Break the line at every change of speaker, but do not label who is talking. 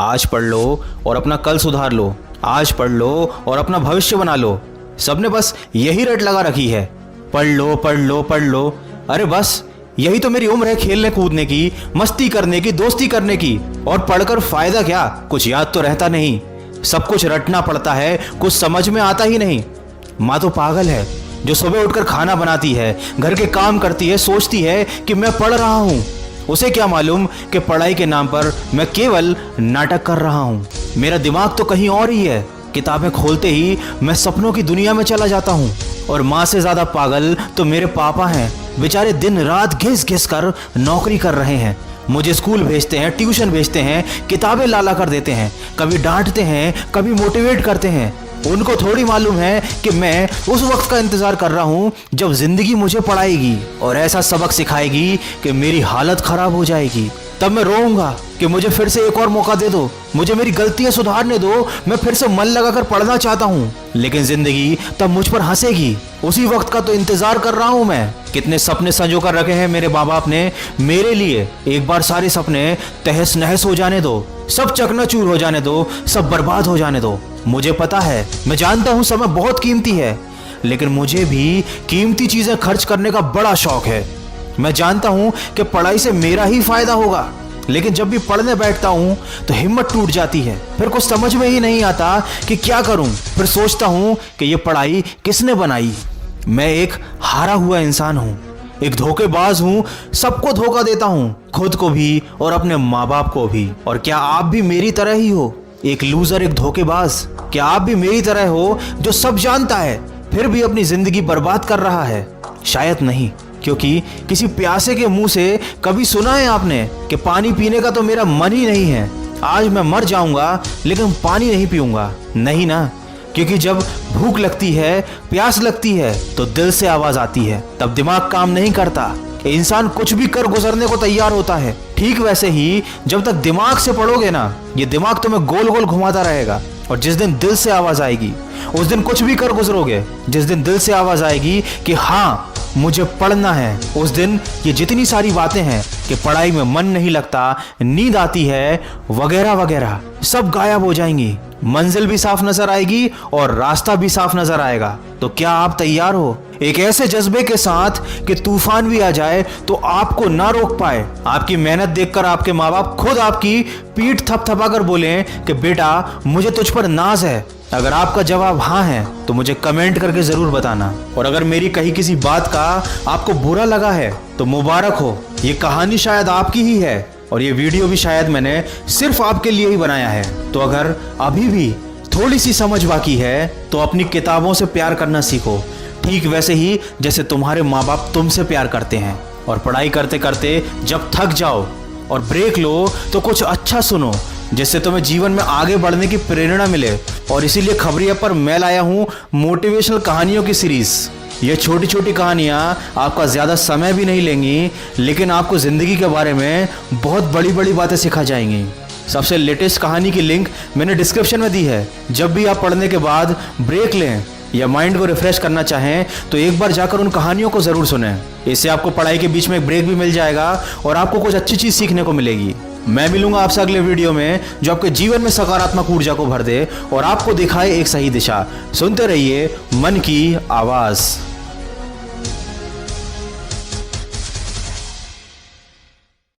आज पढ़ लो और अपना कल सुधार लो, आज पढ़ लो और अपना भविष्य बना लो। सबने बस यही रट लगा रखी है, पढ़ लो पढ़ लो पढ़ लो। अरे बस यही तो मेरी उम्र है, खेलने कूदने की, मस्ती करने की, दोस्ती करने की। और पढ़कर फायदा क्या, कुछ याद तो रहता नहीं, सब कुछ रटना पड़ता है, कुछ समझ में आता ही नहीं। माँ तो पागल है जो सुबह उठकर खाना बनाती है, घर के काम करती है, सोचती है कि मैं पढ़ रहा हूँ। उसे क्या मालूम कि पढ़ाई के नाम पर मैं केवल नाटक कर रहा हूँ। मेरा दिमाग तो कहीं और ही है। किताबें खोलते ही मैं सपनों की दुनिया में चला जाता हूँ। और माँ से ज्यादा पागल तो मेरे पापा हैं। बेचारे दिन रात घिस घिस कर नौकरी कर रहे हैं, मुझे स्कूल भेजते हैं, ट्यूशन भेजते हैं, किताबें लाला कर देते हैं, कभी डांटते हैं, कभी मोटिवेट करते हैं। उनको थोड़ी मालूम है कि मैं उस वक्त का इंतजार कर रहा हूँ जब जिंदगी मुझे पढ़ाएगी और ऐसा सबक सिखाएगी कि मेरी हालत खराब हो जाएगी। तब मैं रोऊंगा कि मुझे फिर से एक और मौका दे दो, मुझे मेरी गलतियां सुधारने दो, मैं फिर से मन लगाकर पढ़ना चाहता हूँ। लेकिन जिंदगी तब मुझ पर हंसेगी। उसी वक्त का तो इंतजार कर रहा हूँ मैं। कितने सपने संजो कर रखे हैं मेरे माँ बाप ने मेरे लिए। एक बार सारे सपने तहस नहस हो जाने दो, सब चकनाचूर हो जाने दो, सब बर्बाद हो जाने दो। मुझे पता है, मैं जानता हूँ समय बहुत कीमती है, लेकिन मुझे भी कीमती चीजें खर्च करने का बड़ा शौक है। मैं जानता हूँ कि पढ़ाई से मेरा ही फायदा होगा, लेकिन जब भी पढ़ने बैठता हूँ तो हिम्मत टूट जाती है। फिर कुछ समझ में ही नहीं आता कि क्या करूँ। फिर सोचता हूँ कि ये पढ़ाई किसने बनाई। मैं एक हारा हुआ इंसान हूँ, एक धोखेबाज हूँ, सबको धोखा देता हूँ, खुद को भी और अपने माँ बाप को भी। और क्या आप भी मेरी तरह ही हो, एक लूजर, एक धोखेबाज? क्या आप भी मेरी तरह हो जो सब जानता है फिर भी अपनी जिंदगी बर्बाद कर रहा है? शायद नहीं, क्योंकि किसी प्यासे के मुंह से कभी सुना है आपने कि पानी पीने का तो मेरा मन ही नहीं है, आज मैं मर जाऊंगा लेकिन पानी नहीं पीऊंगा? नहीं ना, क्योंकि जब भूख लगती है, प्यास लगती है तो दिल से आवाज आती है, तब दिमाग काम नहीं करता। इंसान कुछ भी कर गुजरने को तैयार होता है। ठीक वैसे ही जब तक दिमाग से पढ़ोगे ना, ये दिमाग तुम्हें गोल गोल घुमाता रहेगा। और जिस दिन दिल से आवाज आएगी उस दिन कुछ भी कर गुजरोगे। जिस दिन दिल से आवाज आएगी कि हाँ मुझे पढ़ना है, उस दिन ये जितनी सारी बातें हैं कि पढ़ाई में मन नहीं लगता, नींद आती है, वगैरह वगैरह, सब गायब हो जाएंगी। मंजिल भी साफ नजर आएगी और रास्ता भी साफ नजर आएगा। तो क्या आप तैयार हो एक ऐसे जज्बे के साथ कि तूफान भी आ जाए तो आपको ना रोक पाए? आपकी मेहनत देखकर आपके माँ बाप खुद आपकी पीठ थपथपाकर बोले कि बेटा मुझे तुझ पर नाज है। अगर आपका जवाब हाँ है तो मुझे कमेंट करके जरूर बताना। और अगर मेरी कही किसी बात का आपको बुरा लगा है तो मुबारक हो, ये कहानी शायद आपकी ही है और ये वीडियो भी शायद मैंने सिर्फ आपके लिए ही बनाया है। तो अगर अभी भी थोड़ी सी समझ बाकी है तो अपनी किताबों से प्यार करना सीखो, ठीक वैसे ही जैसे तुम्हारे माँ बाप तुमसे प्यार करते हैं। और पढ़ाई करते करते जब थक जाओ और ब्रेक लो तो कुछ अच्छा सुनो जिससे तुम्हें जीवन में आगे बढ़ने की प्रेरणा मिले। और इसीलिए खबरिया पर मैं लाया हूँ मोटिवेशनल कहानियों की सीरीज। ये छोटी छोटी कहानियाँ आपका ज़्यादा समय भी नहीं लेंगी, लेकिन आपको ज़िंदगी के बारे में बहुत बड़ी बड़ी बातें सिखा जाएंगी। सबसे लेटेस्ट कहानी की लिंक मैंने डिस्क्रिप्शन में दी है। जब भी आप पढ़ने के बाद ब्रेक लें या माइंड को रिफ्रेश करना चाहें तो एक बार जाकर उन कहानियों को ज़रूर सुनें। इससे आपको पढ़ाई के बीच में एक ब्रेक भी मिल जाएगा और आपको कुछ अच्छी चीज़ सीखने को मिलेगी। मैं मिलूंगा आपसे अगले वीडियो में जो आपके जीवन में सकारात्मक ऊर्जा को भर दे और आपको दिखाए एक सही दिशा। सुनते रहिए मन की आवाज़।